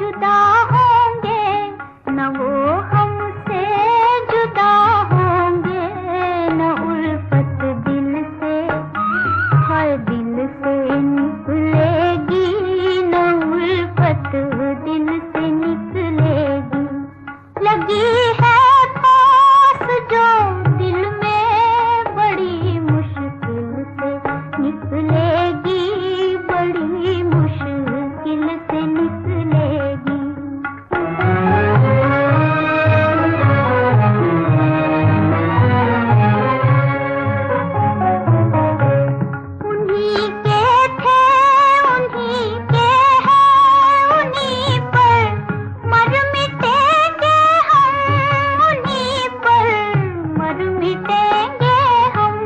जुदा होंगे, न वो हमसे जुदा होंगे, न उल्फत दिल से, हर दिल से निकलेगी, न उल्फत दिल से निकलेगी। लगी है फांस जो दिल में, बड़ी मुश्किल से निकलेगी, बड़ी मुश्किल से निकलेगी। उन्हीं के थे, उन्हीं के हैं, उन्हीं पर मर मिटेंगे हम, उन्हीं पर मर मिटेंगे हम।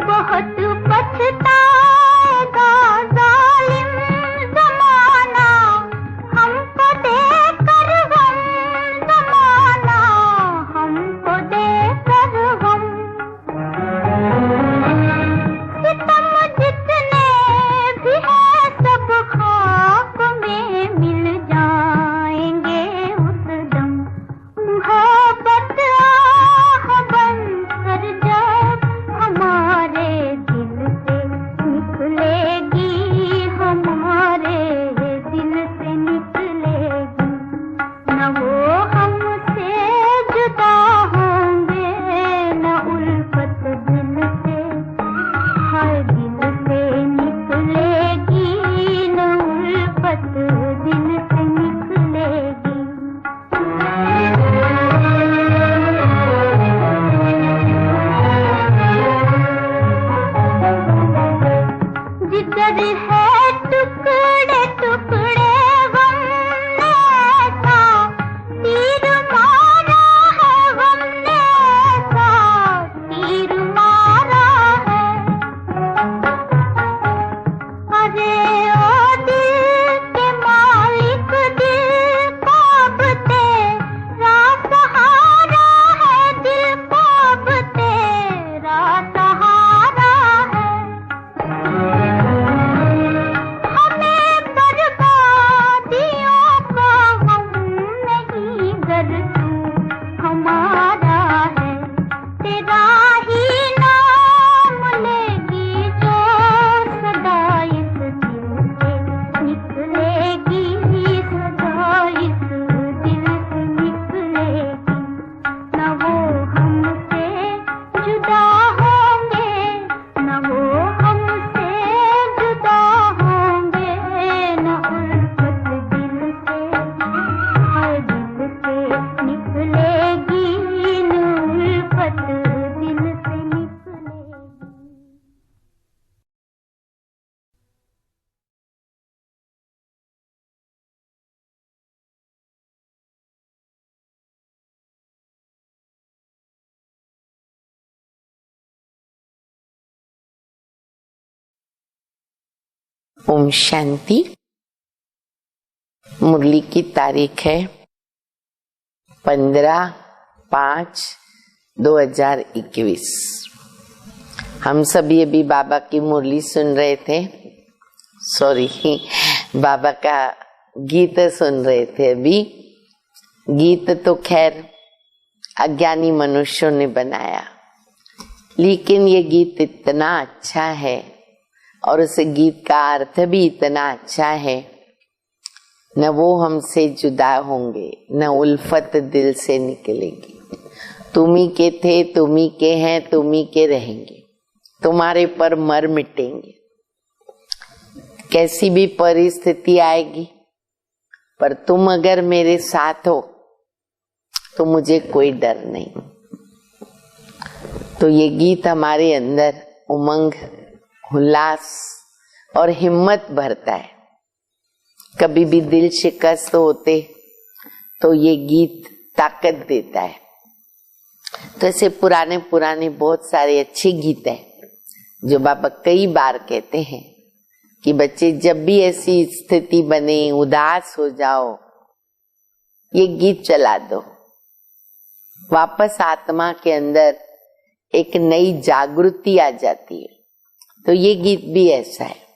बहुत पछताएगा जालिम ज़माना, हमको देकर गम, ज़माना हमको देकर गम। सितम जितने भी हैं सब खाक में मिल जाएंगे उस दम। मुहब्बत आह बनकर जब हमारे दिल से निकलेगी, हमारे दिल से निकलेगी। न वो हमसे जुदा होंगे, न उल्फत दिल से, हर दिल से निकलेगी, न उल्फत दिल से निकलेगी। जिगर है टुकड़े टुकड़े गम ने ऐसा तीर मारा है, गम ने ऐसा तीर मारा है। अरे ओ दिल के मालिक, दिल को अब तेरा सहारा है, दिल को अब तेरा सहारा है। हमें बर्बादियों का गम नहीं, गर तू हमारा है। तेरा ही नाम लेगी जो सदा इस दिल से निकलेगी, सदा इस दिल से निकलेगी। न वो हमसे जुदा होंगे, न वो हमसे जुदा होंगे, न उल्फत दिल से, हर दिल से निकलेगी, न उल्फत दिल से निकलेगी। ओम शांति। मुरली की तारीख है 15/5/2021। हम सभी अभी बाबा की मुरली सुन रहे थे, सॉरी बाबा का गीत सुन रहे थे। अभी गीत तो खैर अज्ञानी मनुष्यों ने बनाया, लेकिन ये गीत इतना अच्छा है और उस गीत का अर्थ भी इतना अच्छा है। न वो हमसे जुदा होंगे, न उल्फत दिल से निकलेगी। तुम्ही के थे, तुम्ही के हैं, तुम्ही के रहेंगे, तुम्हारे पर मर मिटेंगे। कैसी भी परिस्थिति आएगी, पर तुम अगर मेरे साथ हो तो मुझे कोई डर नहीं। तो ये गीत हमारे अंदर उमंग, उल्लास और हिम्मत भरता है। कभी भी दिल शिकस्त होते तो ये गीत ताकत देता है। तो ऐसे पुराने पुराने बहुत सारे अच्छे गीत हैं जो बाबा कई बार कहते हैं कि बच्चे जब भी ऐसी स्थिति बने, उदास हो जाओ, ये गीत चला दो। वापस आत्मा के अंदर एक नई जागृति आ जाती है। तो ये गीत भी ऐसा है।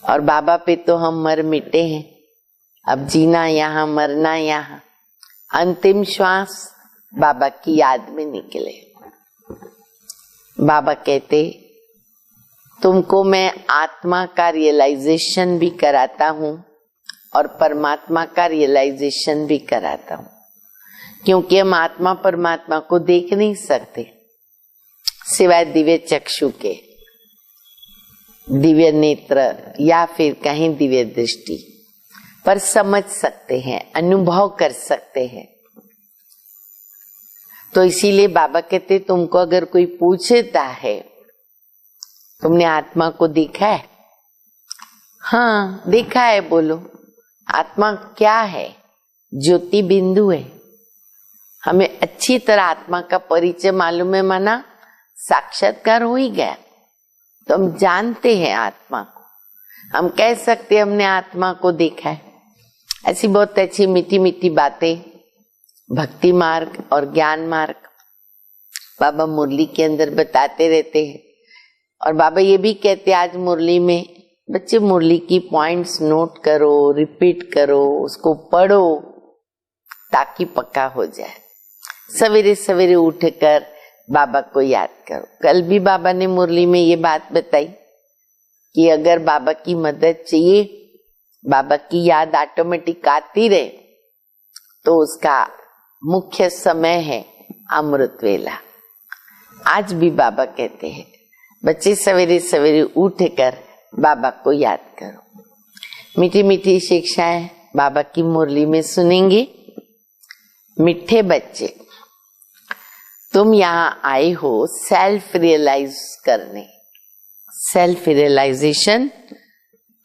और बाबा पे तो हम मर मिटे हैं। अब जीना यहाँ, मरना यहाँ। अंतिम श्वास बाबा की याद में निकले। बाबा कहते, तुमको मैं आत्मा का रियलाइजेशन भी कराता हूँ और परमात्मा का रियलाइजेशन भी कराता हूँ, क्योंकि हम आत्मा परमात्मा को देख नहीं सकते सिवाय दिव्य चक्षु के, दिव्य नेत्र या फिर कहीं दिव्य दृष्टि, पर समझ सकते हैं, अनुभव कर सकते हैं। तो इसीलिए बाबा कहते, तुमको अगर कोई पूछता है तुमने आत्मा को देखा है? हाँ देखा है, बोलो। आत्मा क्या है? ज्योति बिंदु है। हमें अच्छी तरह आत्मा का परिचय मालूम है, माना साक्षात्कार हो ही गया, तो हम जानते हैं आत्मा को। हम कह सकते हैं हमने आत्मा को देखा है। ऐसी बहुत अच्छी मीठी मीठी बातें भक्ति मार्ग और ज्ञान मार्ग बाबा मुरली के अंदर बताते रहते हैं। और बाबा ये भी कहते, आज मुरली में बच्चे मुरली की पॉइंट्स नोट करो, रिपीट करो, उसको पढ़ो ताकि पक्का हो जाए। सवेरे सवेरे उठकर बाबा को याद करो। कल भी बाबा ने मुरली में ये बात बताई कि अगर बाबा की मदद चाहिए, बाबा की याद ऑटोमेटिक आती रहे, तो उसका मुख्य समय है अमृत वेला। आज भी बाबा कहते हैं बच्चे सवेरे सवेरे उठकर बाबा को याद करो। मीठी मीठी शिक्षाएं बाबा की मुरली में सुनेंगे। मिठे बच्चे, तुम यहाँ आए हो सेल्फ रियलाइज करने। सेल्फ रियलाइजेशन,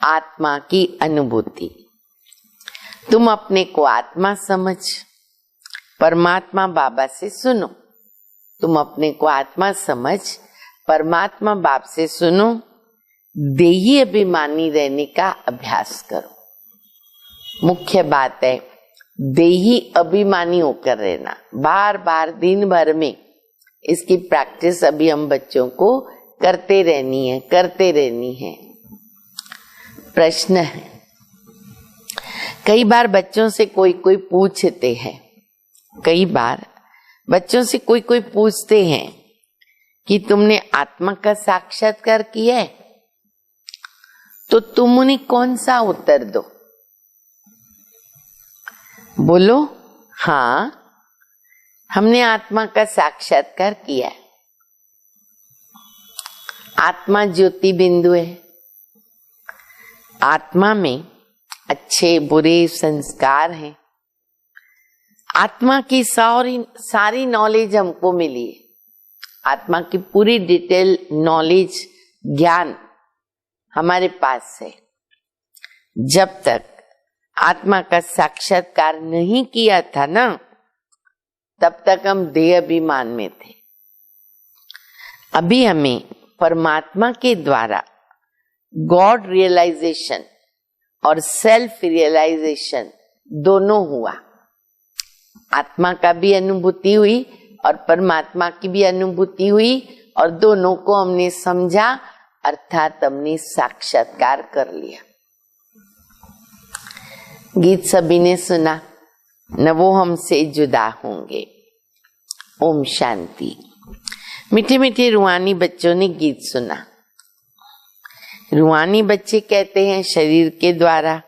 आत्मा की अनुभूति। तुम अपने को आत्मा समझ, परमात्मा बाबा से सुनो। तुम अपने को आत्मा समझ, परमात्मा बाप से सुनो। देही अभिमानी रहने का अभ्यास करो। मुख्य बात है देही अभिमानी होकर रहना। बार बार दिन भर में इसकी प्रैक्टिस अभी हम बच्चों को करते रहनी है। प्रश्न है, कई बार बच्चों से कोई पूछते हैं, कई बार बच्चों से कोई पूछते हैं कि तुमने आत्मा का साक्षात्कार किया है? तो तुम उन्हें कौन सा उत्तर दो? बोलो, हाँ हमने आत्मा का साक्षात्कार किया है। आत्मा ज्योति बिंदु है। आत्मा में अच्छे बुरे संस्कार हैं। आत्मा की सारी नॉलेज हमको मिली है। आत्मा की पूरी डिटेल नॉलेज, ज्ञान हमारे पास है। जब तक आत्मा का साक्षात्कार नहीं किया था ना, तब तक हम देह अभिमान में थे। अभी हमें परमात्मा के द्वारा गॉड रियलाइजेशन और सेल्फ रियलाइजेशन दोनों हुआ। आत्मा का भी अनुभूति हुई और परमात्मा की भी अनुभूति हुई, और दोनों को हमने समझा, अर्थात हमने साक्षात्कार कर लिया। गीत सभी ने सुना, न वो हमसे जुदा होंगे। ओम शांति। मीठे मीठे रूहानी बच्चों ने गीत सुना। रूहानी बच्चे कहते हैं शरीर के द्वारा,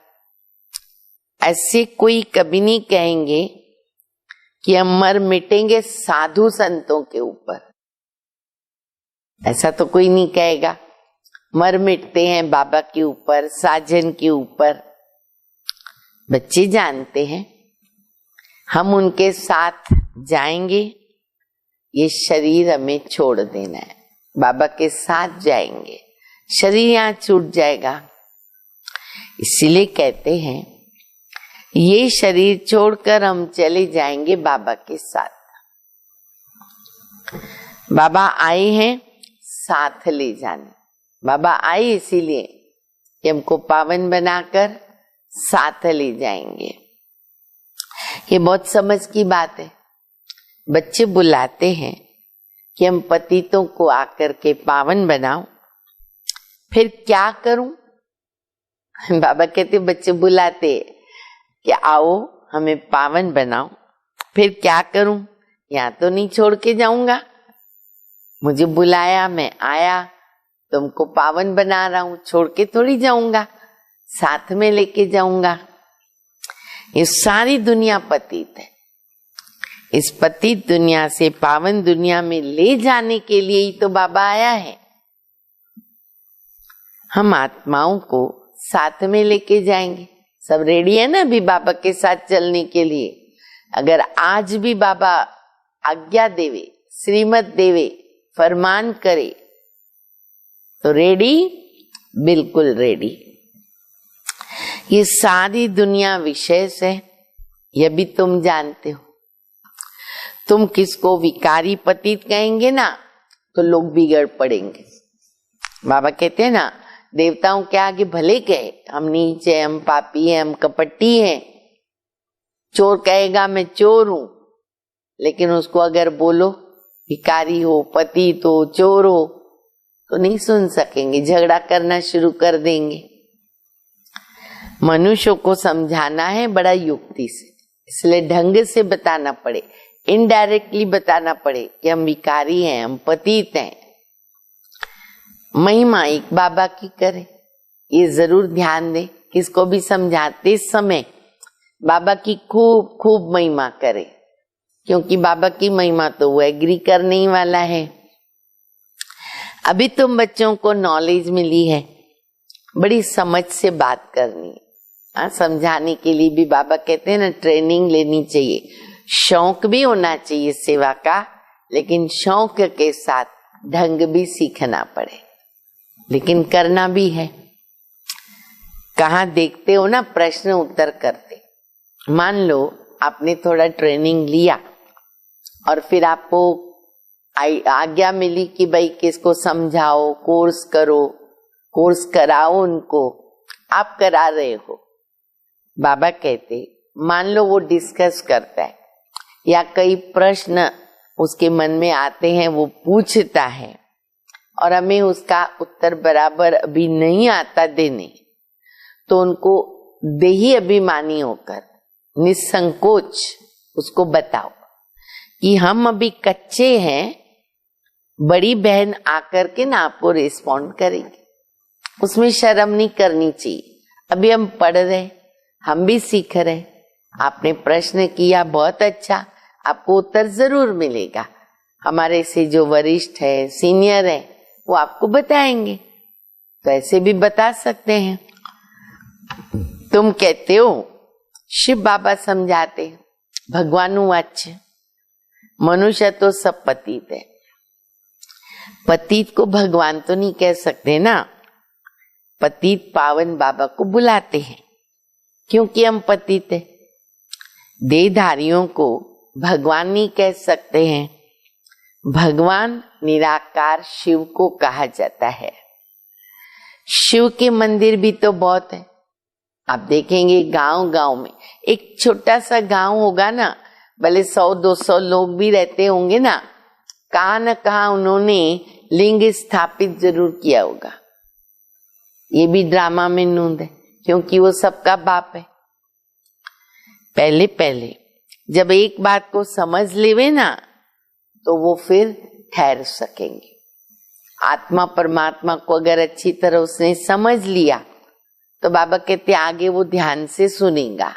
ऐसे कोई कभी नहीं कहेंगे कि हम मर मिटेंगे साधु संतों के ऊपर। ऐसा तो कोई नहीं कहेगा। मर मिटते हैं बाबा के ऊपर, साजन के ऊपर। बच्चे जानते हैं हम उनके साथ जाएंगे, ये शरीर हमें छोड़ देना है। बाबा के साथ जाएंगे, शरीर यहाँ छूट जाएगा। इसीलिए कहते हैं ये शरीर छोड़कर हम चले जाएंगे बाबा के साथ। बाबा आए हैं साथ ले जाने। बाबा आए इसीलिए कि हमको पावन बनाकर साथ ले जाएंगे। ये बहुत समझ की बात है। बच्चे बुलाते हैं कि हम पतितों को आकर के पावन बनाओ। फिर क्या करूं? बाबा कहते बच्चे बुलाते कि आओ हमें पावन बनाओ। फिर क्या करूं, यहाँ तो नहीं छोड़ के जाऊंगा, मुझे बुलाया, मैं आया, तुमको पावन बना रहा हूं, छोड़ के थोड़ी जाऊंगा, साथ में लेके जाऊंगा। ये सारी दुनिया पतित है, इस पतित दुनिया से पावन दुनिया में ले जाने के लिए ही तो बाबा आया है। हम आत्माओं को साथ में लेके जाएंगे। सब रेडी है ना अभी बाबा के साथ चलने के लिए? अगर आज भी बाबा आज्ञा देवे, श्रीमत देवे, फरमान करे तो रेडी, बिल्कुल रेडी। ये सारी दुनिया विशेष है, यह भी तुम जानते हो। तुम किसको विकारी पतित कहेंगे ना तो लोग बिगड़ पड़ेंगे। बाबा कहते हैं ना, देवताओं के आगे भले कहे हम नीच है, हम पापी है, हम कपटी हैं। चोर कहेगा मैं चोर हूं, लेकिन उसको अगर बोलो भिखारी हो, पतित हो, चोर हो, तो नहीं सुन सकेंगे, झगड़ा करना शुरू कर देंगे। मनुष्यों को समझाना है बड़ा युक्ति से, इसलिए ढंग से बताना पड़े, इनडायरेक्टली बताना पड़े कि हम भिखारी हैं, हम पतित हैं। महिमा एक बाबा की करे, ये जरूर ध्यान दे। किसको भी समझाते समय बाबा की खूब खूब महिमा करे, क्योंकि बाबा की महिमा तो वो एग्री करने ही वाला है। अभी तुम बच्चों को नॉलेज मिली है, बड़ी समझ से बात करनी है। समझाने के लिए भी बाबा कहते हैं ना, ट्रेनिंग लेनी चाहिए, शौक भी होना चाहिए सेवा का, लेकिन शौक के साथ ढंग भी सीखना पड़े, लेकिन करना भी है। कहाँ देखते हो ना प्रश्न उत्तर करते। मान लो आपने थोड़ा ट्रेनिंग लिया और फिर आपको आज्ञा मिली कि भाई किसको समझाओ, कोर्स करो, कोर्स कराओ उनको, आप करा रहे हो। बाबा कहते मान लो वो डिस्कस करता है या कई प्रश्न उसके मन में आते हैं, वो पूछता है और हमें उसका उत्तर बराबर अभी नहीं आता देने, तो उनको देही अभिमानी होकर निसंकोच उसको बताओ कि हम अभी कच्चे हैं, बड़ी बहन आकर के ना आपको रिस्पॉन्ड करेगी, उसमें शर्म नहीं करनी चाहिए। अभी हम पढ़ रहे, हम भी सीख रहे, आपने प्रश्न किया बहुत अच्छा, आपको उत्तर जरूर मिलेगा। हमारे से जो वरिष्ठ है, सीनियर है, वो आपको बताएंगे, तो ऐसे भी बता सकते हैं। तुम कहते हो शिव बाबा समझाते, भगवान वाच्य, मनुष्य तो सब पतित है। पतित को भगवान तो नहीं कह सकते ना, पतित पावन बाबा को बुलाते हैं, क्योंकि हम पतित है। देहधारियों को भगवान नहीं कह सकते हैं, भगवान निराकार शिव को कहा जाता है। शिव के मंदिर भी तो बहुत है, आप देखेंगे गांव गांव में, एक छोटा सा गांव होगा ना, भले 100-200 लोग भी रहते होंगे ना, कहाँ न कहाँ उन्होंने लिंग स्थापित जरूर किया होगा। ये भी ड्रामा में नूंद है, क्योंकि वो सबका बाप है। पहले पहले जब एक बात को समझ लेवे ना, तो वो फिर ठहर सकेंगे। आत्मा परमात्मा को अगर अच्छी तरह उसने समझ लिया, तो बाबा कहते आगे वो ध्यान से सुनेगा।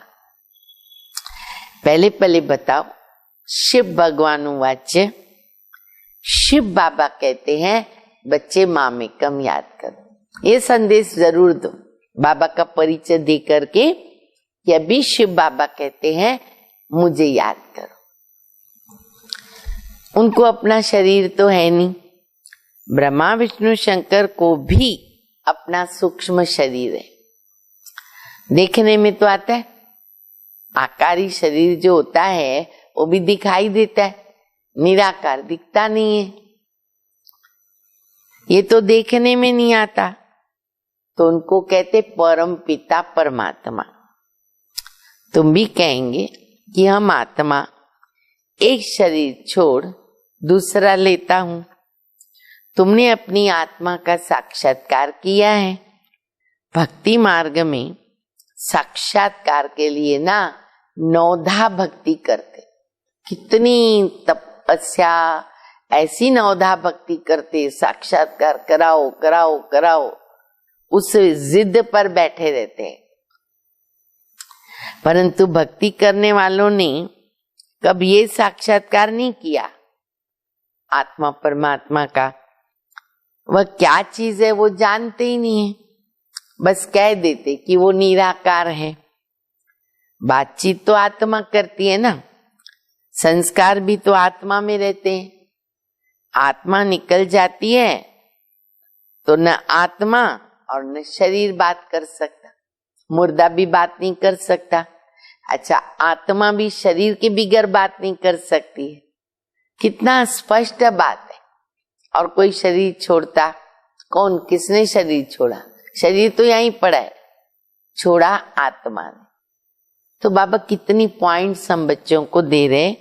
पहले पहले बताओ, शिव भगवान वाच्य, शिव बाबा कहते हैं बच्चे माँ में कम याद करो। ये संदेश जरूर दो बाबा का परिचय दे करके कि अभी शिव बाबा कहते हैं मुझे याद करो। उनको अपना शरीर तो है नहीं, ब्रह्मा विष्णु शंकर को भी अपना सूक्ष्म शरीर है, देखने में तो आता है। आकारी शरीर जो होता है वो भी दिखाई देता है, निराकार दिखता नहीं है, ये तो देखने में नहीं आता। तो उनको कहते परम पिता परमात्मा। तुम भी कहेंगे कि हम आत्मा एक शरीर छोड़ दूसरा लेता हूं। तुमने अपनी आत्मा का साक्षात्कार किया है, भक्ति मार्ग में साक्षात्कार के लिए ना नौधा भक्ति करते, कितनी तपस्या, ऐसी नौधा भक्ति करते, साक्षात्कार कराओ कराओ कराओ, उस जिद पर बैठे रहते हैं। परंतु भक्ति करने वालों ने कभी ये साक्षात्कार नहीं किया आत्मा परमात्मा का, वह क्या चीज है वो जानते ही नहीं है, बस कह देते कि वो निराकार है। बातचीत तो आत्मा करती है ना, संस्कार भी तो आत्मा में रहते हैं। आत्मा निकल जाती है तो न आत्मा और न शरीर बात कर सकता, मुर्दा भी बात नहीं कर सकता। अच्छा, आत्मा भी शरीर के बिगर बात नहीं कर सकती है, कितना स्पष्ट बात है। और कोई शरीर छोड़ता कौन, किसने शरीर छोड़ा? शरीर तो यहीं पड़ा है, छोड़ा आत्मा ने। तो बाबा कितनी पॉइंट्स हम बच्चों को दे रहे।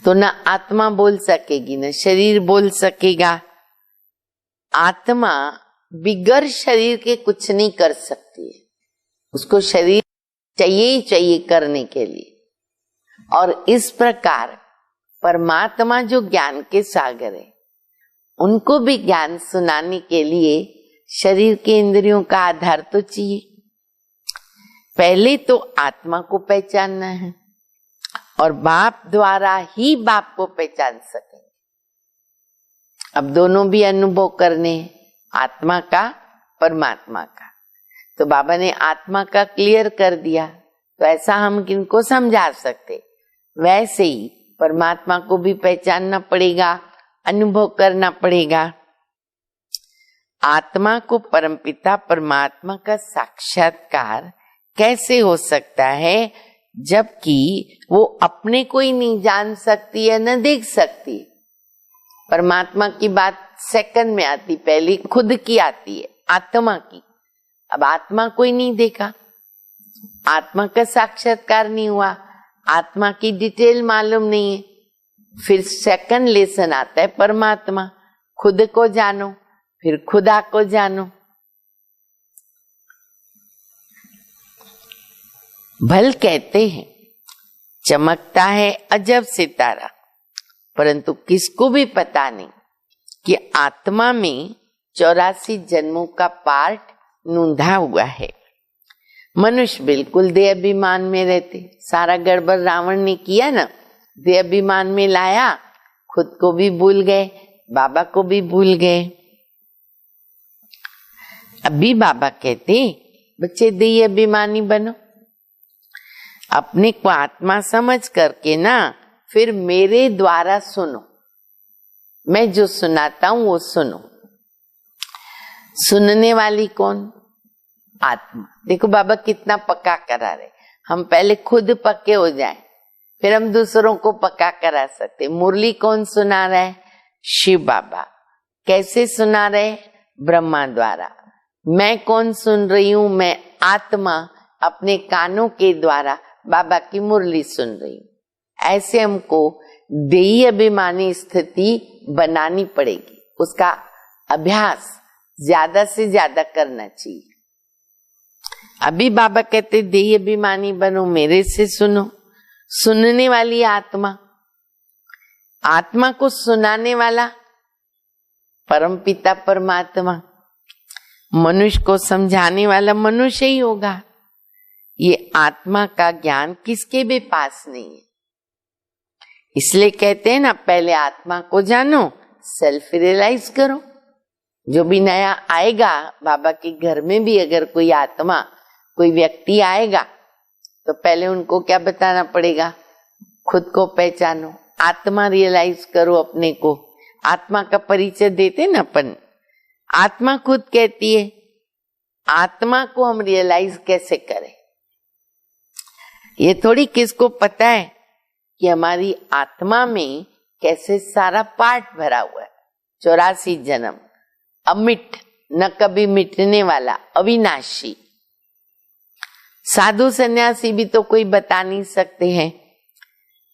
तो ना आत्मा बोल सकेगी न शरीर बोल सकेगा। आत्मा बिगर शरीर के कुछ नहीं कर सकती है, उसको शरीर चाहिए ही चाहिए करने के लिए। और इस प्रकार परमात्मा जो ज्ञान के सागर है, उनको भी ज्ञान सुनाने के लिए शरीर के इंद्रियों का आधार तो चाहिए। पहले तो आत्मा को पहचानना है और बाप द्वारा ही बाप को पहचान सकेंगे। अब दोनों भी अनुभव करने, आत्मा का परमात्मा का। तो बाबा ने आत्मा का क्लियर कर दिया, तो ऐसा हम किनको समझा सकते। वैसे ही परमात्मा को भी पहचानना पड़ेगा, अनुभव करना पड़ेगा। आत्मा को परमपिता परमात्मा का साक्षात्कार कैसे हो सकता है, जबकि वो अपने को ही नहीं जान सकती है, न देख सकती। परमात्मा की बात सेकंड में आती, पहले खुद की आती है, आत्मा की। अब आत्मा को ही नहीं देखा, आत्मा का साक्षात्कार नहीं हुआ, आत्मा की डिटेल मालूम नहीं है। फिर सेकंड लेसन आता है परमात्मा, खुद को जानो, फिर खुदा को जानो। भल कहते हैं चमकता है अजब सितारा, परंतु किसको भी पता नहीं कि आत्मा में 84 जन्मों का पार्ट नूंधा हुआ है। मनुष्य बिल्कुल देह अभिमान में रहते, सारा गड़बड़ रावण ने किया ना, देह अभिमान में लाया, खुद को भी भूल गए, बाबा को भी भूल गए। अभी बाबा कहते बच्चे देह अभिमानी बनो, अपने को आत्मा समझ करके ना फिर मेरे द्वारा सुनो, मैं जो सुनाता हूं वो सुनो। सुनने वाली कौन? आत्मा। देखो बाबा कितना पक्का करा रहे, हम पहले खुद पक्के हो जाएं, फिर हम दूसरों को पक्का करा सकते। मुरली कौन सुना रहा है? शिव बाबा। कैसे सुना रहे? ब्रह्मा द्वारा। मैं कौन सुन रही हूं? मैं आत्मा अपने कानों के द्वारा बाबा की मुरली सुन रही हूं। ऐसे हमको देही अभिमानी स्थिति बनानी पड़ेगी, उसका अभ्यास ज्यादा से ज्यादा करना चाहिए। अभी बाबा कहते देही अभिमानी बनो, मेरे से सुनो। सुनने वाली आत्मा, आत्मा को सुनाने वाला परमपिता परमात्मा, मनुष्य को समझाने वाला मनुष्य ही होगा। ये आत्मा का ज्ञान किसके भी पास नहीं है। इसलिए कहते हैं ना, पहले आत्मा को जानो, सेल्फ रियलाइज करो। जो भी नया आएगा बाबा के घर में भी, अगर कोई आत्मा कोई व्यक्ति आएगा तो पहले उनको क्या बताना पड़ेगा? खुद को पहचानो, आत्मा रियलाइज करो अपने को। आत्मा का परिचय देते ना अपन, आत्मा खुद कहती है। आत्मा को हम रियलाइज कैसे करें? ये थोड़ी किसको पता है कि हमारी आत्मा में कैसे सारा पार्ट भरा हुआ है। 84 जन्म, अमिट, न कभी मिटने वाला, अविनाशी। साधु सन्यासी भी तो कोई बता नहीं सकते हैं।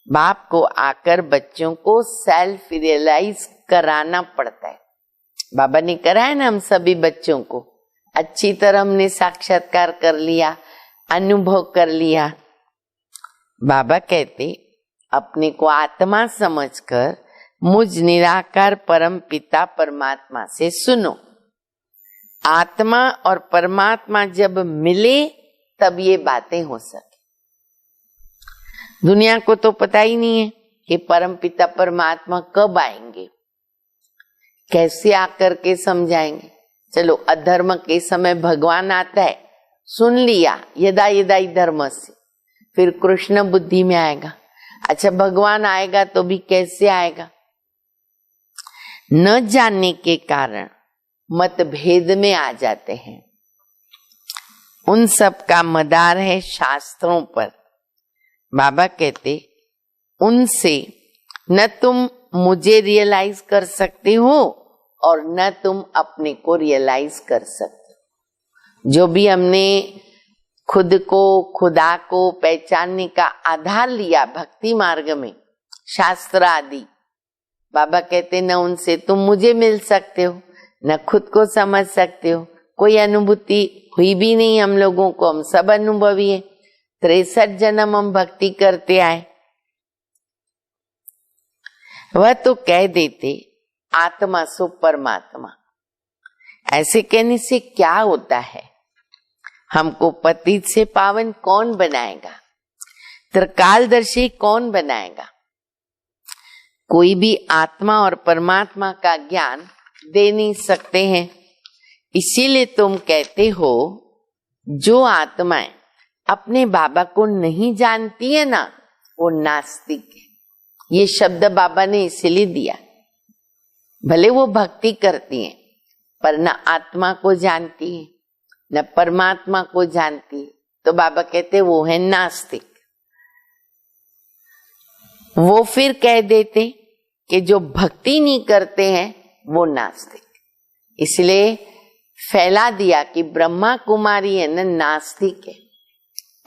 बाप को आकर बच्चों को सेल्फ रियलाइज कराना पड़ता है। बाबा ने कराया ना हम सभी बच्चों को, अच्छी तरह हमने साक्षात्कार कर लिया, अनुभव कर लिया। बाबा कहते अपने को आत्मा समझकर मुझ निराकार परम पिता परमात्मा से सुनो। आत्मा और परमात्मा जब मिले तब ये बातें हो सके। दुनिया को तो पता ही नहीं है कि परम पिता परमात्मा कब आएंगे, कैसे आकर के समझाएंगे। चलो, अधर्म के समय भगवान आता है, सुन लिया, यदा यदा धर्म से, फिर कृष्ण बुद्धि में आएगा। अच्छा, भगवान आएगा तो भी कैसे आएगा? न जानने के कारण मतभेद में आ जाते हैं। उन सब का मदार है शास्त्रों पर। बाबा कहते उनसे न तुम मुझे रियलाइज कर सकते हो और न तुम अपने को रियलाइज कर सकते। जो भी हमने खुद को, खुदा को पहचानने का आधार लिया भक्ति मार्ग में, शास्त्र आदि, बाबा कहते न उनसे तुम मुझे मिल सकते हो, न खुद को समझ सकते हो। कोई अनुभूति हुई भी नहीं हम लोगों को, हम सब अनुभवी है। 63 जन्म हम भक्ति करते आए। वह तो कह देते आत्मा सो परमात्मा। ऐसे कहने से क्या होता है? हमको पतित से पावन कौन बनाएगा? त्रिकालदर्शी कौन बनाएगा? कोई भी आत्मा और परमात्मा का ज्ञान दे नहीं सकते हैं। इसीलिए तुम कहते हो जो आत्माएं अपने बाबा को नहीं जानती है ना, वो नास्तिक है। ये शब्द बाबा ने इसीलिए दिया। भले वो भक्ति करती हैं पर न आत्मा को जानती है न परमात्मा को जानती है, तो बाबा कहते वो है नास्तिक। वो फिर कह देते कि जो भक्ति नहीं करते हैं वो नास्तिक। इसलिए फैला दिया कि ब्रह्मा कुमारी है न नास्तिक है,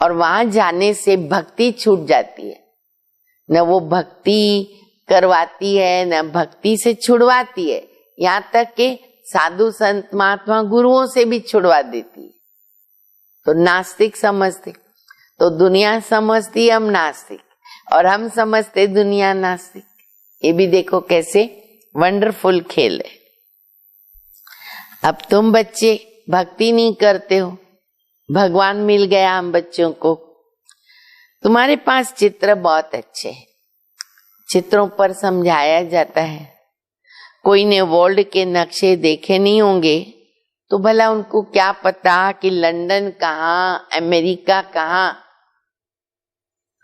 और वहां जाने से भक्ति छूट जाती है। न वो भक्ति करवाती है न भक्ति से छुड़वाती है, यहाँ तक कि साधु संत महात्मा गुरुओं से भी छुड़वा देती है। तो नास्तिक समझते, तो दुनिया समझती हम नास्तिक और हम समझते दुनिया नास्तिक। ये भी देखो कैसे वंडरफुल खेल है। अब तुम बच्चे भक्ति नहीं करते हो, भगवान मिल गया हम बच्चों को। तुम्हारे पास चित्र बहुत अच्छे हैं, चित्रों पर समझाया जाता है। कोई ने वर्ल्ड के नक्शे देखे नहीं होंगे तो भला उनको क्या पता कि लंदन कहाँ, अमेरिका कहाँ।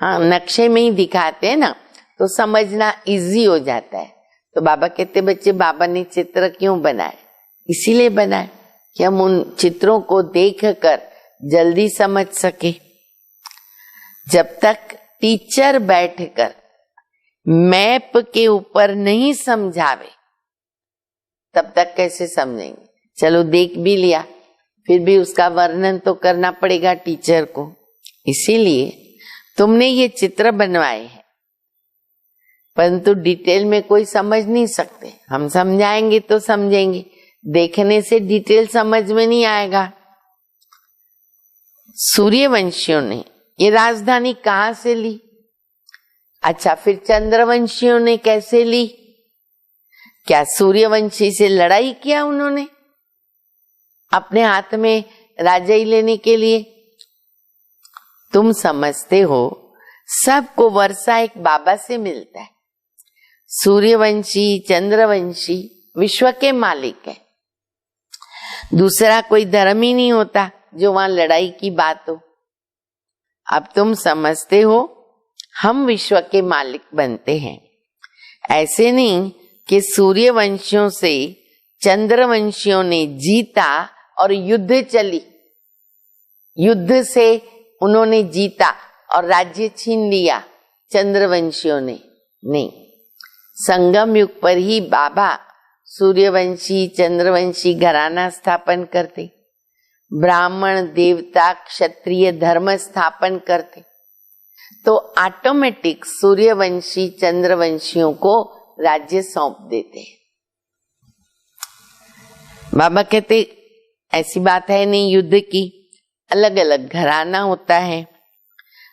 हाँ, नक्शे में ही दिखाते हैं ना, तो समझना इजी हो जाता है। तो बाबा कहते बच्चे बाबा ने चित्र क्यों बनाए? इसीलिए बनाए कि हम उन चित्रों को देखकर जल्दी समझ सके। जब तक टीचर बैठकर मैप के ऊपर नहीं समझावे तब तक कैसे समझेंगे? चलो देख भी लिया, फिर भी उसका वर्णन तो करना पड़ेगा टीचर को। इसीलिए तुमने ये चित्र बनवाए हैं, परंतु डिटेल में कोई समझ नहीं सकते। हम समझाएंगे तो समझेंगे, देखने से डिटेल समझ में नहीं आएगा। सूर्यवंशियों ने ये राजधानी कहाँ से ली? अच्छा, फिर चंद्रवंशियों ने कैसे ली? क्या सूर्यवंशी से लड़ाई किया उन्होंने अपने हाथ में राजाई लेने के लिए? तुम समझते हो सबको वर्षा एक बाबा से मिलता है। सूर्यवंशी, चंद्रवंशी विश्व के मालिक है। दूसरा कोई धर्म ही नहीं होता जो वहां लड़ाई की बात हो। अब तुम समझते हो हम विश्व के मालिक बनते हैं। ऐसे नहीं कि सूर्यवंशियों से चंद्रवंशियों ने जीता और युद्ध चली, युद्ध से उन्होंने जीता और राज्य छीन लिया चंद्रवंशियों ने। नहीं, संगम युग पर ही बाबा सूर्यवंशी चंद्रवंशी घराना स्थापन करते, ब्राह्मण देवता क्षत्रिय धर्म स्थापन करते, तो ऑटोमेटिक सूर्यवंशी चंद्रवंशियों को राज्य सौंप देते। बाबा कहते ऐसी बात है नहीं युद्ध की, अलग अलग घराना होता है।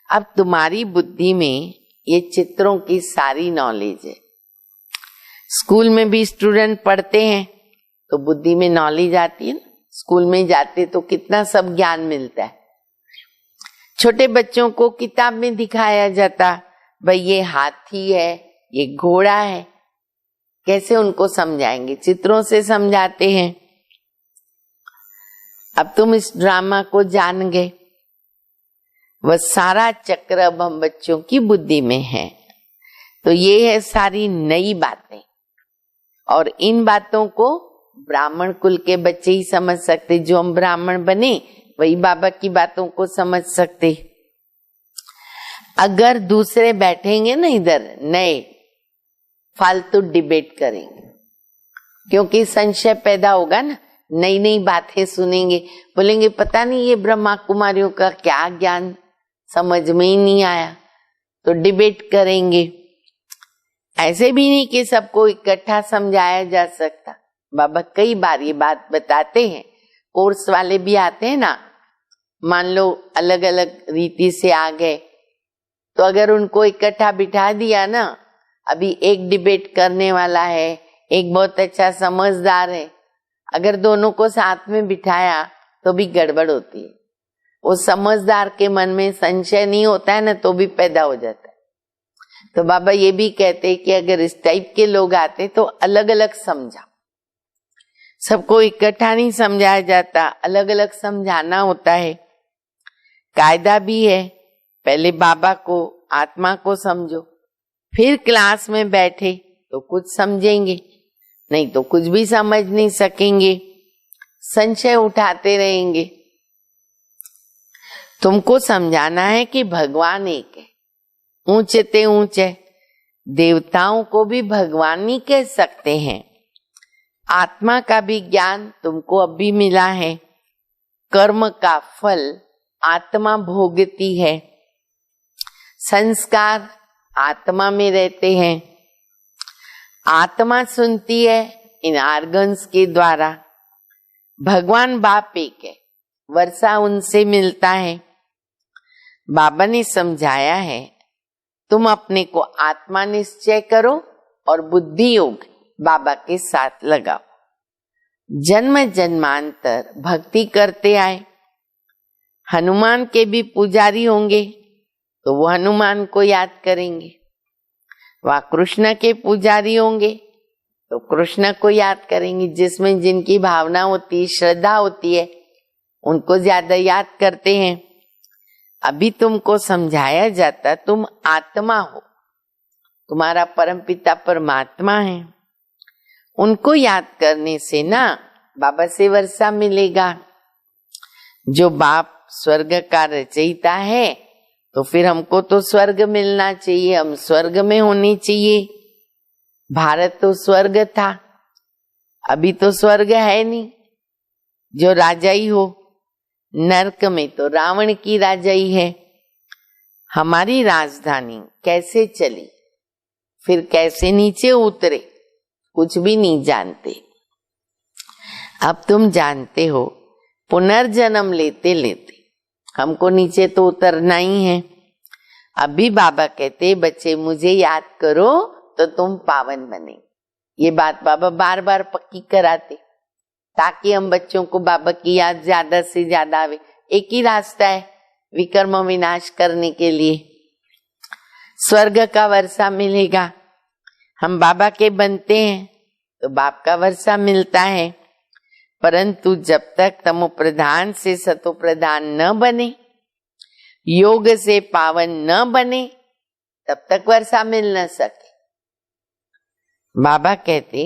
अब तुम्हारी बुद्धि में ये चित्रों की सारी नॉलेज है। स्कूल में भी स्टूडेंट पढ़ते हैं तो बुद्धि में नॉलेज आती है ना। स्कूल में जाते तो कितना सब ज्ञान मिलता है। छोटे बच्चों को किताब में दिखाया जाता, भाई ये हाथी है, ये घोड़ा है, कैसे उनको समझाएंगे? चित्रों से समझाते हैं। अब तुम इस ड्रामा को जान गए, वह सारा चक्र अब हम बच्चों की बुद्धि में है। तो ये है सारी नई बातें, और इन बातों को ब्राह्मण कुल के बच्चे ही समझ सकते। जो हम ब्राह्मण बने वही बाबा की बातों को समझ सकते। अगर दूसरे बैठेंगे ना इधर नए, फालतू डिबेट करेंगे, क्योंकि संशय पैदा होगा ना। नई नई बातें सुनेंगे, बोलेंगे पता नहीं ये ब्रह्मा कुमारियों का क्या ज्ञान, समझ में ही नहीं आया, तो डिबेट करेंगे। ऐसे भी नहीं कि सबको इकट्ठा समझाया जा सकता। बाबा कई बार ये बात बताते हैं। कोर्स वाले भी आते हैं ना, मान लो अलग अलग रीति से आ गए, तो अगर उनको इकट्ठा बिठा दिया ना, अभी एक डिबेट करने वाला है, एक बहुत अच्छा समझदार है, अगर दोनों को साथ में बिठाया तो भी गड़बड़ होती है। वो समझदार के मन में संशय नहीं होता है ना, तो भी पैदा हो जाता है। तो बाबा ये भी कहते हैं कि अगर इस टाइप के लोग आते तो अलग अलग समझा, सबको इकट्ठा नहीं समझाया जाता, अलग अलग समझाना होता है। कायदा भी है, पहले बाबा को, आत्मा को समझो, फिर क्लास में बैठे तो कुछ समझेंगे, नहीं तो कुछ भी समझ नहीं सकेंगे, संशय उठाते रहेंगे। तुमको समझाना है कि भगवान एक है, ऊंचे ते ऊंचे, देवताओं को भी भगवान ही कह सकते हैं। आत्मा का भी ज्ञान तुमको अब भी मिला है। कर्म का फल आत्मा भोगती है, संस्कार आत्मा में रहते हैं। आत्मा सुनती है इन आर्गन्स के द्वारा। भगवान बाप एक है, वर्षा उनसे मिलता है। बाबा ने समझाया है, तुम अपने को आत्मा निश्चय करो और बुद्धि योग बाबा के साथ लगाओ। जन्म जन्मांतर भक्ति करते आए। हनुमान के भी पुजारी होंगे तो वो हनुमान को याद करेंगे, वह कृष्ण के पुजारी होंगे तो कृष्ण को याद करेंगे। जिसमें जिनकी भावना होती है, श्रद्धा होती है, उनको ज्यादा याद करते हैं। अभी तुमको समझाया जाता, तुम आत्मा हो, तुम्हारा परमपिता परमात्मा है। उनको याद करने से ना बाबा से वर्षा मिलेगा। जो बाप स्वर्ग का रचयिता है तो फिर हमको तो स्वर्ग मिलना चाहिए, हम स्वर्ग में होने चाहिए। भारत तो स्वर्ग था, अभी तो स्वर्ग है नहीं, जो राजाई हो। नरक में तो रावण की राजाई है। हमारी राजधानी कैसे चली, फिर कैसे नीचे उतरे, कुछ भी नहीं जानते। अब तुम जानते हो, पुनर्जन्म लेते लेते हमको नीचे तो उतरना ही है। अभी बाबा कहते, बच्चे मुझे याद करो तो तुम पावन बने। ये बात बाबा बार बार पक्की कराते, ताकि हम बच्चों को बाबा की याद ज्यादा से ज्यादा आवे। एक ही रास्ता है विकर्म विनाश करने के लिए, स्वर्ग का वर्षा मिलेगा। हम बाबा के बनते हैं तो बाप का वर्षा मिलता है। परंतु जब तक तमो प्रधान से सतो प्रधान न बने, योग से पावन न बने, तब तक वर्षा मिल न सके। बाबा कहते,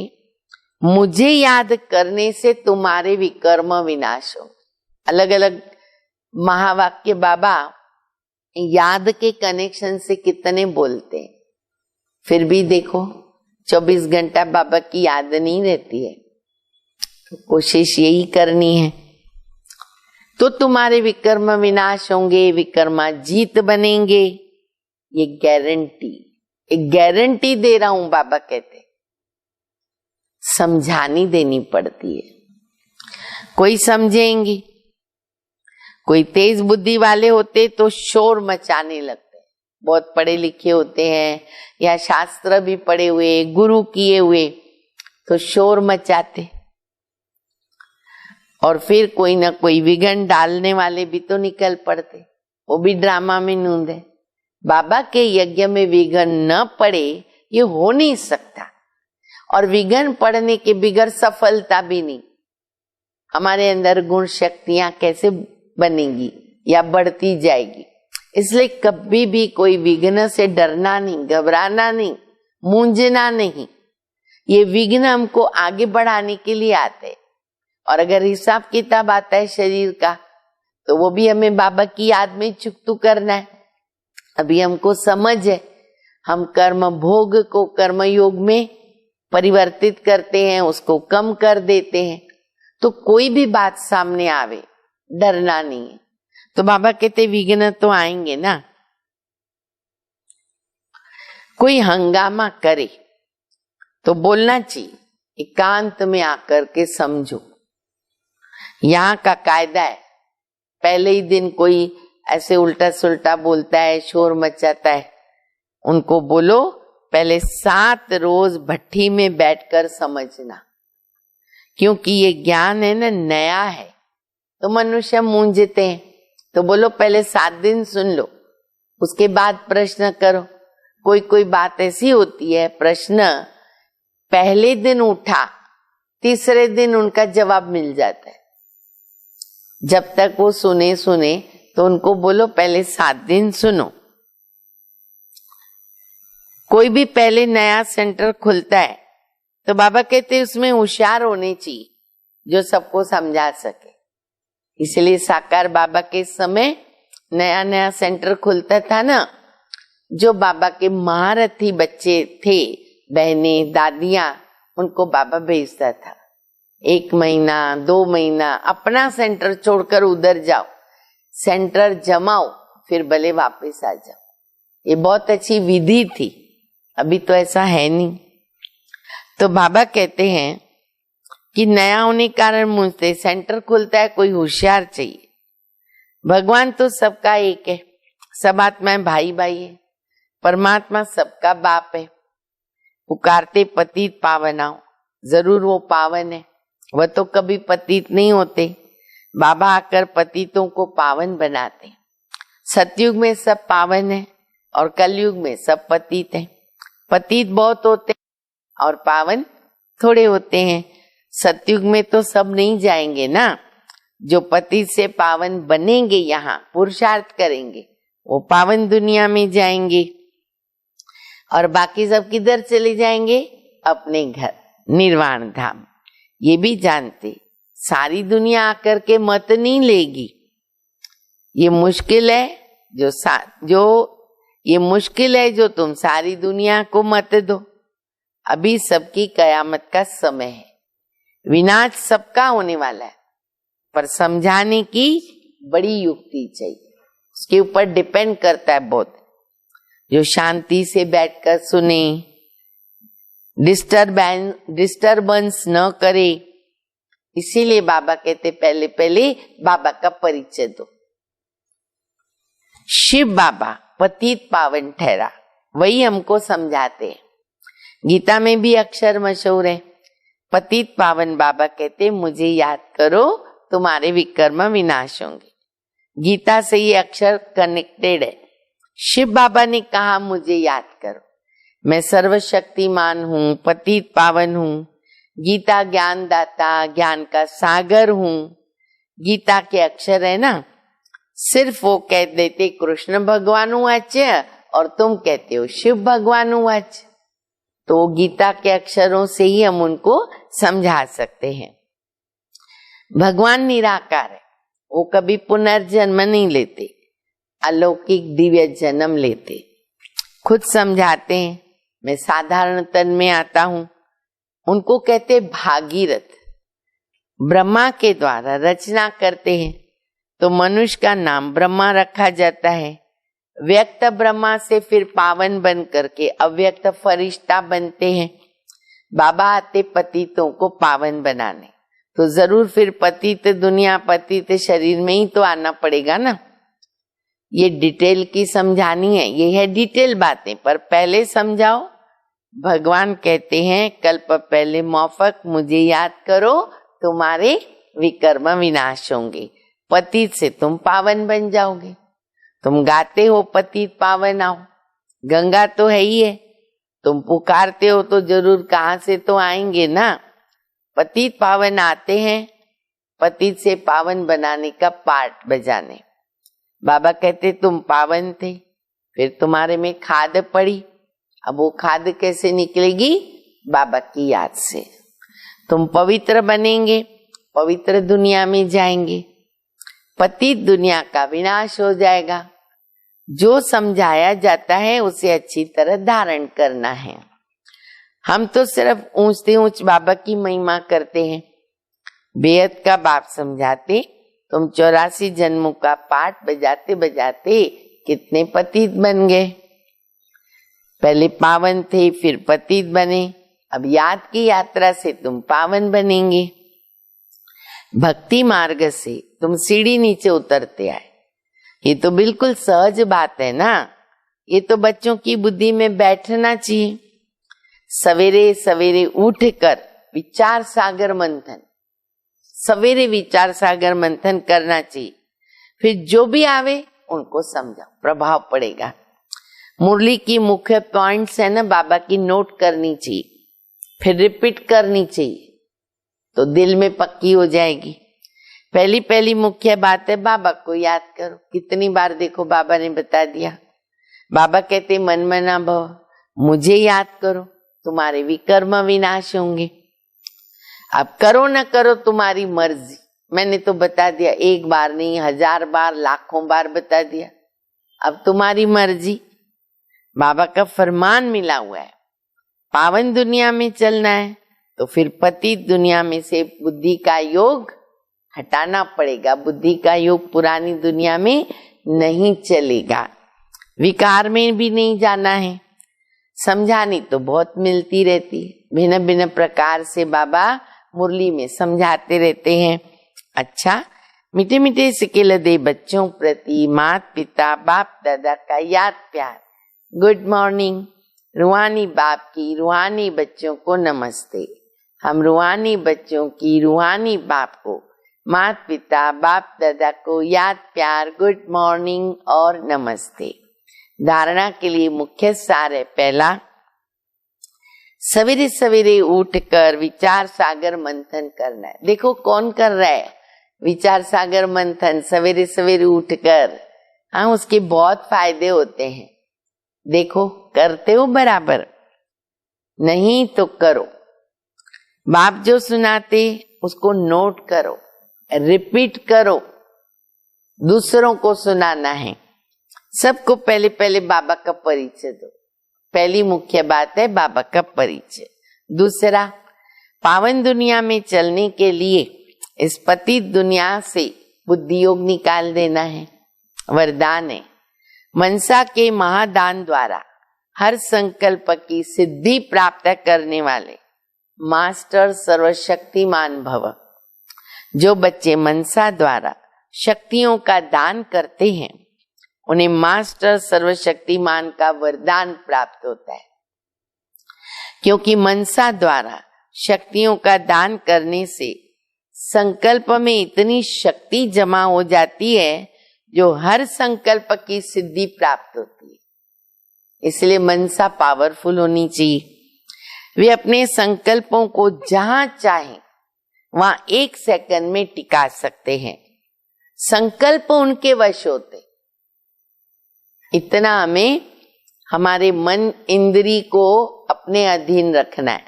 मुझे याद करने से तुम्हारे विकर्म विनाश हो। अलग अलग महावाक्य बाबा याद के कनेक्शन से कितने बोलते हैं, फिर भी देखो 24 घंटा बाबा की याद नहीं रहती है। तो कोशिश यही करनी है, तो तुम्हारे विकर्म विनाश होंगे, विकर्मा जीत बनेंगे। ये गारंटी, एक गारंटी दे रहा हूं। बाबा कहते समझानी देनी पड़ती है। कोई समझेंगे, कोई तेज बुद्धि वाले होते तो शोर मचाने लगते, बहुत पढ़े लिखे होते हैं या शास्त्र भी पढ़े हुए, गुरु किए हुए, तो शोर मचाते। और फिर कोई ना कोई विघ्न डालने वाले भी तो निकल पड़ते, वो भी ड्रामा में नूंद है। बाबा के यज्ञ में विघ्न न पड़े ये हो नहीं सकता, और विघ्न पड़ने के बगैर सफलता भी नहीं। हमारे अंदर गुण शक्तियां कैसे बनेगी या बढ़ती जाएगी? इसलिए कभी भी कोई विघ्न से डरना नहीं, घबराना नहीं, मूंझना नहीं। ये विघ्न हमको आगे बढ़ाने के लिए आते, और अगर हिसाब किताब आता है शरीर का तो वो भी हमें बाबा की याद में चुकतू करना है। अभी हमको समझ है, हम कर्म भोग को कर्म योग में परिवर्तित करते हैं, उसको कम कर देते हैं। तो कोई भी बात सामने आवे डरना नहीं है। तो बाबा कहते विघ्न तो आएंगे ना। कोई हंगामा करे तो बोलना चाहिए, एकांत में आकर के समझो। यहाँ का कायदा है, पहले ही दिन कोई ऐसे उल्टा सुल्टा बोलता है, शोर मचाता है, उनको बोलो पहले 7 रोज भट्टी में बैठकर समझना, क्योंकि ये ज्ञान है ना, नया है, तो मनुष्य मूंझते हैं। तो बोलो पहले 7 दिन सुन लो, उसके बाद प्रश्न करो। कोई कोई बात ऐसी होती है, प्रश्न पहले दिन उठा, तीसरे दिन उनका जवाब मिल जाता है। जब तक वो सुने तो उनको बोलो पहले 7 दिन सुनो। कोई भी पहले नया सेंटर खुलता है तो बाबा कहते उसमें होशियार होने चाहिए जो सबको समझा सके। इसलिए साकार बाबा के समय नया नया सेंटर खुलता था ना, जो बाबा के महारथी बच्चे थे, बहनें, दादियां, उनको बाबा भेजता था। 1 महीना 2 महीना अपना सेंटर छोड़कर उधर जाओ, सेंटर जमाओ, फिर भले वापस आ जाओ। ये बहुत अच्छी विधि थी, अभी तो ऐसा है नहीं। तो बाबा कहते हैं कि नया होने के कारण मुझसे सेंटर खुलता है, कोई होशियार चाहिए। भगवान तो सबका एक है, सब आत्माएं भाई भाई है, परमात्मा सबका बाप है। पुकारते पतित पावनाओ, जरूर वो पावन है, वह तो कभी पतित नहीं होते। बाबा आकर पतितों को पावन बनाते। सतयुग में सब पावन है और कलयुग में सब पतित है। पतित बहुत होते हैं और पावन थोड़े होते हैं। सतयुग में तो सब नहीं जाएंगे ना, जो पतित से पावन बनेंगे, यहाँ पुरुषार्थ करेंगे, वो पावन दुनिया में जाएंगे। और बाकी सब किधर चले जाएंगे? अपने घर, निर्वाण धाम। ये भी जानते, सारी दुनिया आकर के मत नहीं लेगी। ये मुश्किल है ये मुश्किल है जो तुम सारी दुनिया को मत दो। अभी सबकी कयामत का समय है, विनाश सबका होने वाला है, पर समझाने की बड़ी युक्ति चाहिए। उसके ऊपर डिपेंड करता है बहुत। जो शांति से बैठकर सुने, डिस्टरबेंस न करे। इसीलिए बाबा कहते पहले पहले बाबा का परिचय दो। शिव बाबा पतित पावन ठहरा, वही हमको समझाते हैं। गीता में भी अक्षर मशहूर है, पतित पावन बाबा कहते मुझे याद करो तुम्हारे विकर्म विनाश होंगे। गीता से ये अक्षर कनेक्टेड है। शिव बाबा ने कहा मुझे याद करो, मैं सर्वशक्तिमान हूँ, पतित पावन हूँ, गीता ज्ञान दाता, ज्ञान का सागर हूँ। गीता के अक्षर है ना, सिर्फ वो कह देते कृष्ण भगवान वाच और तुम कहते हो शिव भगवान वाच। तो गीता के अक्षरों से ही हम उनको समझा सकते हैं। भगवान निराकार है, वो कभी पुनर्जन्म नहीं लेते, अलौकिक दिव्य जन्म लेते। खुद समझाते हैं, मैं साधारण तन में आता हूँ। उनको कहते भागीरथ। ब्रह्मा के द्वारा रचना करते हैं तो मनुष्य का नाम ब्रह्मा रखा जाता है। व्यक्त ब्रह्मा से फिर पावन बन करके अव्यक्त फरिश्ता बनते हैं। बाबा आते पतितों को पावन बनाने, तो जरूर फिर पतित दुनिया पतित शरीर में ही तो आना पड़ेगा ना। ये डिटेल की समझानी है, ये है डिटेल बातें, पर पहले समझाओ। भगवान कहते हैं कल्प पहले मौफक मुझे याद करो, तुम्हारे विकर्म विनाश होंगे, पतित से तुम पावन बन जाओगे। तुम गाते हो पतित पावन आओ, गंगा तो है ही है, तुम पुकारते हो तो जरूर कहाँ से तो आएंगे ना। पतित पावन आते हैं, पतित से पावन बनाने का पार्ट बजाने। बाबा कहते तुम पावन थे, फिर तुम्हारे में खाद पड़ी, अब वो खाद कैसे निकलेगी? बाबा की याद से। तुम पवित्र बनेंगे, पवित्र दुनिया में जाएंगे, पतित दुनिया का विनाश हो जाएगा। जो समझाया जाता है उसे अच्छी तरह धारण करना है। हम तो सिर्फ ऊंचते ऊंच बाबा की महिमा करते हैं। बेहद का बाप समझाते तुम 84 जन्मों का पाठ बजाते बजाते कितने पतित बन गए। पहले पावन थे, फिर पतित बने, अब याद की यात्रा से तुम पावन बनेंगे। भक्ति मार्ग से तुम सीढ़ी नीचे उतरते आए, ये तो बिल्कुल सहज बात है ना। ये तो बच्चों की बुद्धि में बैठना चाहिए। सवेरे सवेरे उठकर विचार सागर मंथन, सवेरे विचार सागर मंथन करना चाहिए। फिर जो भी आवे उनको समझाओ, प्रभाव पड़ेगा। मुरली की मुख्य पॉइंट्स है ना, बाबा की नोट करनी चाहिए, फिर रिपीट करनी चाहिए, तो दिल में पक्की हो जाएगी। पहली पहली मुख्य बात है बाबा को याद करो। कितनी बार देखो बाबा ने बता दिया। बाबा कहते मन मना भव, मुझे याद करो, तुम्हारे विकर्म विनाश होंगे। अब करो न करो तुम्हारी मर्जी, मैंने तो बता दिया, एक बार नहीं 1000 बार लाखों बार बता दिया। अब तुम्हारी मर्जी, बाबा का फरमान मिला हुआ है। पावन दुनिया में चलना है तो फिर पतित दुनिया में से बुद्धि का योग हटाना पड़ेगा। बुद्धि का योग पुरानी दुनिया में नहीं चलेगा, विकार में भी नहीं जाना है। समझानी तो बहुत मिलती रहती है, भिन्न भिन्न प्रकार से बाबा मुरली में समझाते रहते हैं। अच्छा, मीठे मीठे सिकेल दे बच्चों प्रति माता पिता बाप दादा का याद प्यार। Good morning. रूहानी बाप की रूहानी बच्चों को नमस्ते। हम रूहानी बच्चों की रूहानी बाप को, माता पिता बाप दादा को याद प्यार, गुड मॉर्निंग और नमस्ते। धारणा के लिए मुख्य सार है, पहला, सवेरे सवेरे उठकर विचार सागर मंथन करना है। देखो कौन कर रहा है विचार सागर मंथन सवेरे सवेरे उठकर। हाँ, उसके बहुत फायदे होते हैं। देखो करते हो बराबर, नहीं तो करो। बाप जो सुनाते उसको नोट करो, रिपीट करो, दूसरों को सुनाना है। सबको पहले पहले बाबा का परिचय दो। पहली मुख्य बात है बाबा का परिचय। दूसरा, पावन दुनिया में चलने के लिए इस पतित दुनिया से बुद्धि योग निकाल देना है, वरदान है। मनसा के महादान द्वारा हर संकल्प की सिद्धि प्राप्त करने वाले मास्टर सर्वशक्तिमान भव। जो बच्चे मनसा द्वारा शक्तियों का दान करते हैं उन्हें मास्टर सर्वशक्तिमान का वरदान प्राप्त होता है। क्योंकि मनसा द्वारा शक्तियों का दान करने से संकल्प में इतनी शक्ति जमा हो जाती है जो हर संकल्प की सिद्धि प्राप्त होती है। इसलिए मनसा पावरफुल होनी चाहिए। वे अपने संकल्पों को जहां चाहे वहां 1 सेकंड में टिका सकते हैं। संकल्प उनके वश होते। इतना हमें हमारे मन इंद्री को अपने अधीन रखना है।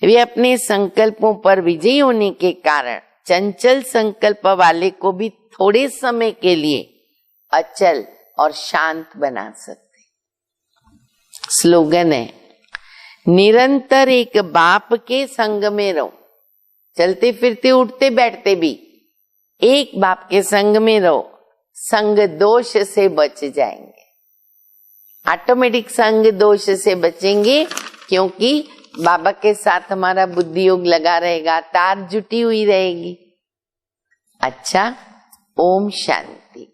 वे अपने संकल्पों पर विजयी होने के कारण चंचल संकल्प वाले को भी थोड़े समय के लिए अचल और शांत बना सकते। स्लोगन है, निरंतर एक बाप के संग में रहो। चलते फिरते उठते बैठते भी एक बाप के संग में रहो, संग दोष से बच जाएंगे। ऑटोमेटिक संग दोष से बचेंगे, क्योंकि बाबा के साथ हमारा बुद्धि योग लगा रहेगा, तार जुटी हुई रहेगी। अच्छा, ओम शांति।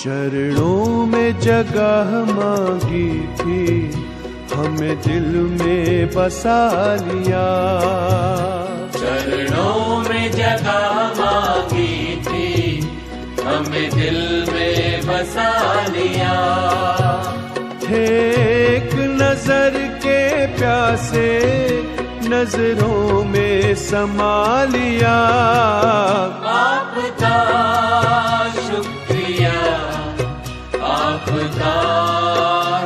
चरणों में जगह मांगी थी, हमें दिल में बसा लिया। चरणों में जगह मांगी थी, हमें दिल में बसा लिया। थे एक नजर के प्यासे, नजरों में समा लिया। आपका शुक्रिया, आपका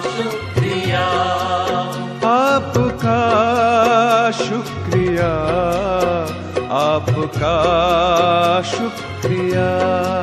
शुक्रिया, आपका शुक्रिया, आपका शुक्रिया।